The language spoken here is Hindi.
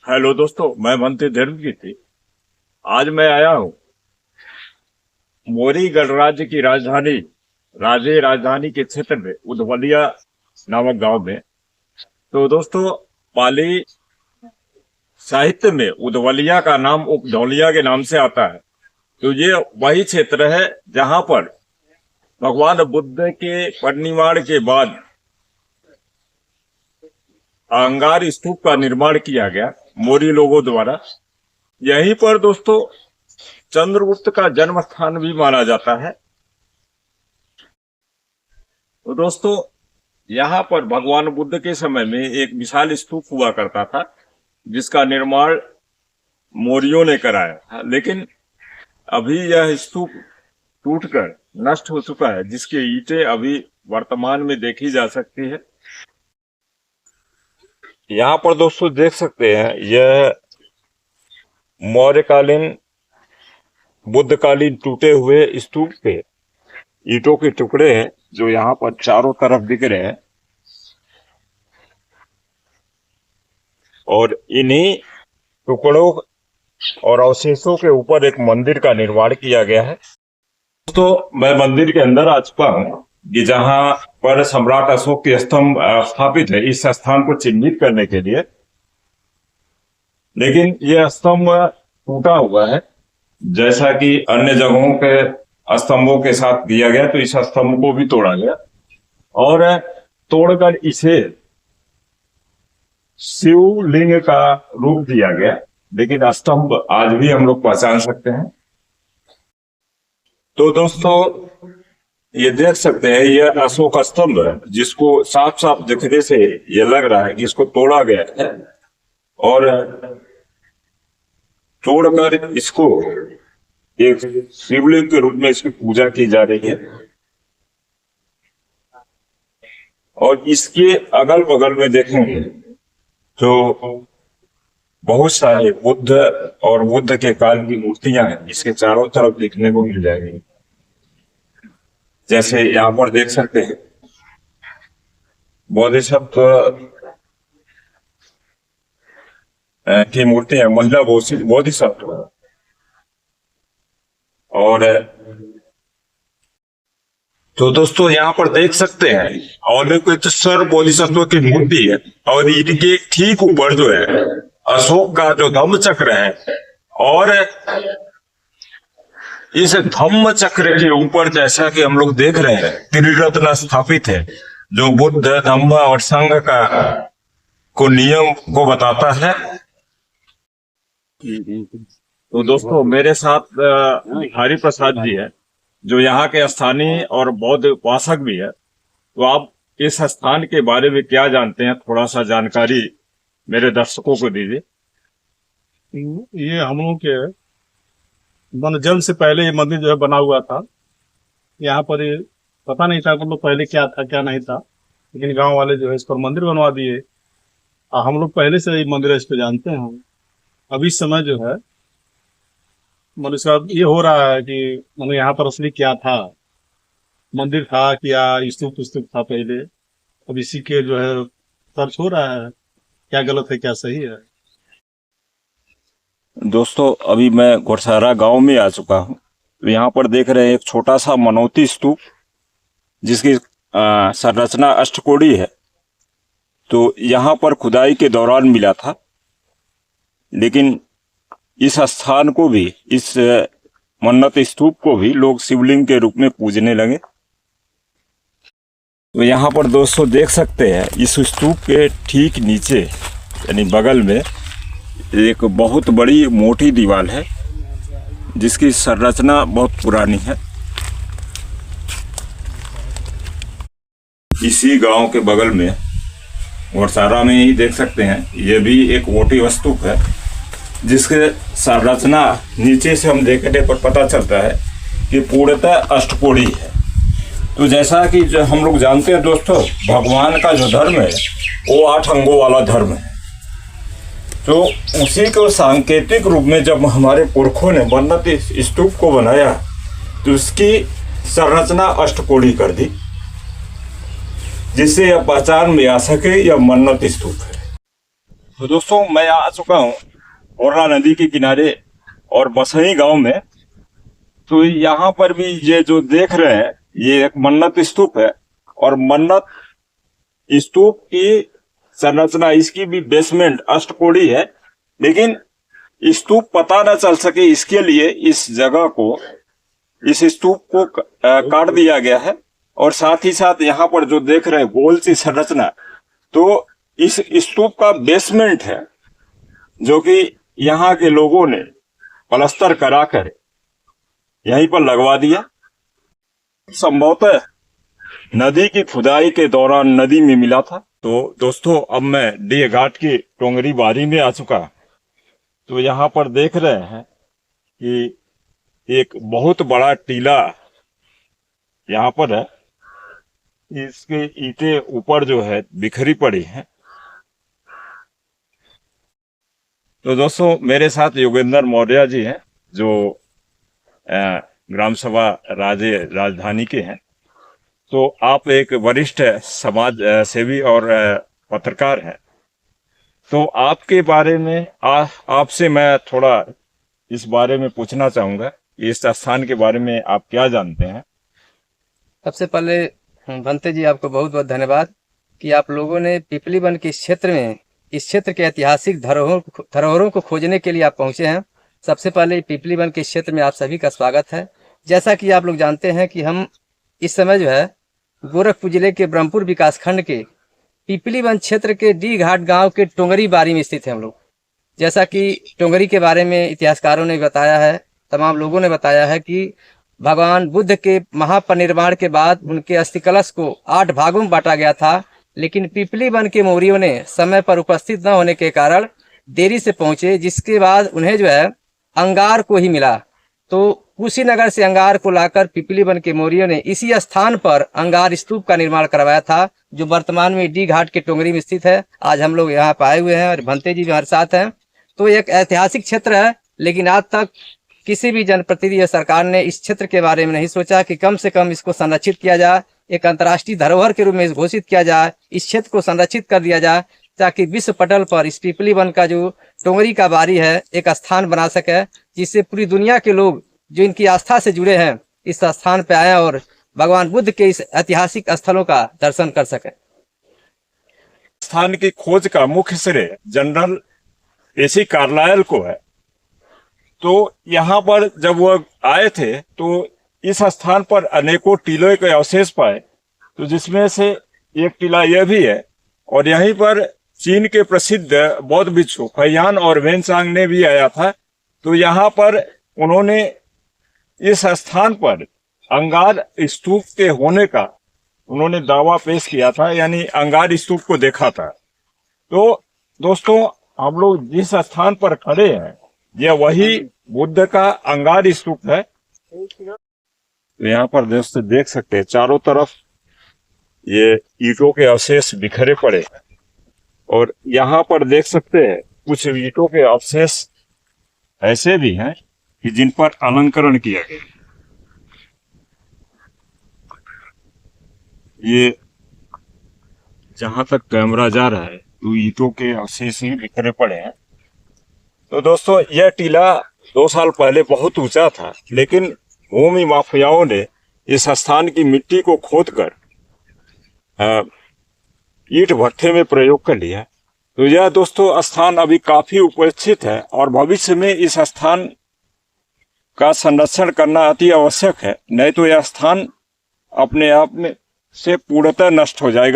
हेलो दोस्तों, मैं मंत्री धर्म की थी। आज मैं आया हूँ मोरी गणराज्य की राजधानी के क्षेत्र में उदवलिया नामक गांव में। तो दोस्तों, पाली साहित्य में उदवलिया का नाम उपधौलिया के नाम से आता है। तो ये वही क्षेत्र है जहां पर भगवान बुद्ध के परिनिर्वाण के बाद अंगार स्तूप का निर्माण किया गया मोरी लोगों द्वारा। यहीं पर दोस्तों चंद्रगुप्त का जन्म स्थान भी माना जाता है। तो दोस्तों, यहाँ पर भगवान बुद्ध के समय में एक विशाल स्तूप हुआ करता था, जिसका निर्माण मौर्यों ने कराया था। लेकिन अभी यह स्तूप टूटकर नष्ट हो चुका है, जिसकी ईंटें अभी वर्तमान में देखी जा सकती है। यहाँ पर दोस्तों देख सकते हैं, यह मौर्यकालीन बुद्धकालीन टूटे हुए स्तूप के ईंटों के टुकड़े हैं, जो यहाँ पर चारों तरफ दिख रहे हैं। और इन्हीं टुकड़ों और अवशेषों के ऊपर एक मंदिर का निर्माण किया गया है। दोस्तों, मैं मंदिर के अंदर आ चुका हूँ कि जहाँ पर सम्राट अशोक के स्तंभ स्थापित है, इस स्थान को चिन्हित करने के लिए। लेकिन यह स्तंभ टूटा हुआ है, जैसा कि अन्य जगहों के स्तंभों के साथ दिया गया। तो इस स्तंभ को भी तोड़ा गया और तोड़कर इसे शिवलिंग का रूप दिया गया। लेकिन स्तंभ आज भी हम लोग पहचान सकते हैं। तो दोस्तों, ये देख सकते हैं, यह अशोक स्तंभ है, जिसको साफ साफ दिखने से ये लग रहा है कि इसको तोड़ा गया है और तोड़कर इसको एक शिवलिंग के रूप में इसकी पूजा की जा रही है। और इसके अगल बगल में देखेंगे तो बहुत सारे बुद्ध और बुद्ध के काल की मूर्तियां हैं, इसके चारों तरफ देखने को मिल जाएगी। जैसे यहाँ पर देख सकते हैं, बोधिसत्व की मूर्ति है, महिला बोधिसत्व। और तो दोस्तों, यहाँ पर देख सकते हैं औलिकेश्वर बोधिसत्व की मूर्ति है, और इनके ठीक ऊपर जो है अशोक का जो धम्म चक्र है, और इस धम्म चक्र के ऊपर जैसा कि हम लोग देख रहे हैं, त्रिरत्न स्थापित है, जो बुद्ध धम्म और संघ का को नियम को बताता है। तो दोस्तों, मेरे साथ हरि प्रसाद जी है, जो यहाँ के स्थानीय और बौद्ध उपासक भी है। तो आप इस स्थान के बारे में क्या जानते हैं, थोड़ा सा जानकारी मेरे दर्शकों को दीजिए। ये हम लोग के जन्म से पहले ये मंदिर जो है बना हुआ था। यहाँ पर ये पता नहीं था मतलब पहले क्या था क्या नहीं था, लेकिन गांव वाले जो है इस पर मंदिर बनवा दिए। हम लोग पहले से ये मंदिर इस पे जानते हैं। अभी इस समय जो है मतलब इसका ये हो रहा है कि मतलब यहाँ पर असली क्या था, मंदिर था क्या स्तूप था पहले। अब इसी के जो है सर्च हो रहा है, क्या गलत है क्या सही है। दोस्तों, अभी मैं घुड़सहरा गांव में आ चुका हूं। तो यहाँ पर देख रहे हैं एक छोटा सा मनोती स्तूप, जिसकी संरचना अष्टकोणीय है। तो यहाँ पर खुदाई के दौरान मिला था, लेकिन इस स्थान को भी, इस मन्नत स्तूप को भी लोग शिवलिंग के रूप में पूजने लगे। तो यहाँ पर दोस्तों देख सकते हैं, इस स्तूप के ठीक नीचे यानी बगल में एक बहुत बड़ी मोटी दीवार है, जिसकी संरचना बहुत पुरानी है। इसी गांव के बगल में घुड़सहरा में ही देख सकते हैं, ये भी एक मोटी स्तूप है, जिसके संरचना नीचे से हम देखने पर पता चलता है कि पूर्णतः अष्टकोणीय है। तो जैसा कि जो हम लोग जानते हैं दोस्तों, भगवान का जो धर्म है वो 8 अंगों वाला धर्म है। तो उसी को सांकेतिक रूप में जब हमारे पुरखों ने मन्नत स्तूप को बनाया, तो उसकी संरचना अष्टकोणीय कर दी, जिससे यह पहचान में आ सके यह मन्नत स्तूप है। तो दोस्तों मैं आ चुका हूँ औरला नदी के किनारे और बसही गांव में। तो यहाँ पर भी ये जो देख रहे हैं ये एक मन्नत स्तूप है और मन्नत स्तूप की संरचना इसकी भी बेसमेंट अष्टकोणीय है, लेकिन स्तूप पता न चल सके इसके लिए इस जगह को, इस स्तूप को काट दिया गया है। और साथ ही साथ यहाँ पर जो देख रहे हैं गोल सी संरचना, तो इस स्तूप का बेसमेंट है जो कि यहाँ के लोगों ने प्लास्टर कराकर यहीं पर लगवा दिया। संभवतः नदी की खुदाई के दौरान नदी में मिला था। तो दोस्तों अब मैं डी घाट की टोंगरी बारी में आ चुका। तो यहाँ पर देख रहे हैं कि एक बहुत बड़ा टीला यहाँ पर है, इसके ईंटें ऊपर जो है बिखरी पड़ी हैं। तो दोस्तों मेरे साथ योगेंद्र मौर्य जी हैं जो ग्राम सभा राजधानी के हैं। तो आप एक वरिष्ठ समाज सेवी और पत्रकार हैं। तो आपके बारे में आपसे मैं थोड़ा इस बारे में पूछना चाहूँगा, इस स्थान के बारे में आप क्या जानते हैं? सबसे पहले भंते जी आपको बहुत बहुत धन्यवाद कि आप लोगों ने पिपली वन के क्षेत्र में इस क्षेत्र के ऐतिहासिक धरोहरों को खोजने के लिए आप पहुंचे हैं। सबसे पहले पिपली वन के क्षेत्र में आप सभी का स्वागत है। जैसा कि आप लोग जानते हैं कि हम इस समय जो है गोरखपुर जिले के ब्रह्मपुर विकासखंड के पिपली वन क्षेत्र के डी घाट गांव के टोंगरी बारी में स्थित हैं हम लोग। जैसा कि टोंगरी के बारे में इतिहासकारों ने बताया है, तमाम लोगों ने बताया है कि भगवान बुद्ध के महापरिनिर्वाण के बाद उनके अस्थि कलश को 8 भागों में बांटा गया था, लेकिन पिपली वन के मौर्यों ने समय पर उपस्थित न होने के कारण देरी से पहुंचे, जिसके बाद उन्हें जो है अंगार को ही मिला। तो कुशीनगर से अंगार को लाकर पिपली वन के मौर्यों ने इसी स्थान पर अंगार स्तूप का निर्माण करवाया था, जो वर्तमान में डी घाट के टोंगरी में स्थित है। आज हम लोग यहाँ पर आए हुए हैं और भंते जी भी हमारे साथ हैं। तो एक ऐतिहासिक क्षेत्र है, लेकिन आज तक किसी भी जनप्रतिनिधि या सरकार ने इस क्षेत्र के बारे में नहीं सोचा कि कम से कम इसको संरक्षित किया जाए, एक अंतर्राष्ट्रीय धरोहर के रूप में घोषित किया जाए, इस क्षेत्र को संरक्षित कर दिया जाए, ताकि विश्व पटल पर इस पिपली वन का जो टोंगरी का बारी है एक स्थान बना सके, जिससे पूरी दुनिया के लोग जो इनकी आस्था से जुड़े हैं इस स्थान पे आए और भगवान बुद्ध के इस ऐतिहासिक स्थलों का दर्शन कर सके। स्थान की खोज का मुख्य श्रेय जनरल एसी कार्लायल को है। तो यहाँ पर जब वह आए थे तो इस स्थान पर अनेकों टीलों के अवशेष पाए, तो जिसमें से एक टीला यह भी है। और यहीं पर चीन के प्रसिद्ध बौद्ध भिक्षु फैयान और वेनसांग ने भी आया था। तो यहाँ पर उन्होंने इस स्थान पर अंगार स्तूप के होने का उन्होंने दावा पेश किया था, यानी अंगार स्तूप को देखा था। तो दोस्तों हम लोग जिस स्थान पर खड़े हैं यह वही बुद्ध का अंगार स्तूप है। तो यहाँ पर दोस्तों देख सकते हैं चारों तरफ ये ईंटों के अवशेष बिखरे पड़े हैं, और यहाँ पर देख सकते हैं कुछ ईंटों के अवशेष ऐसे भी हैं कि जिन पर अलंकरण किया गया। ये जहां तक कैमरा जा रहा है तो ईंटों के अवशेष ही बिखरे पड़े हैं। तो दोस्तों यह टीला 2 साल पहले बहुत ऊंचा था, लेकिन भूमि माफियाओं ने इस स्थान की मिट्टी को खोदकर ईंट भट्ठे में प्रयोग कर लिया। तो यह दोस्तों स्थान अभी काफी उपेक्षित है और भविष्य में इस स्थान का संरक्षण करना अति आवश्यक है, नहीं तो यह स्थान अपने आप में से पूर्णतः नष्ट हो जाएगा।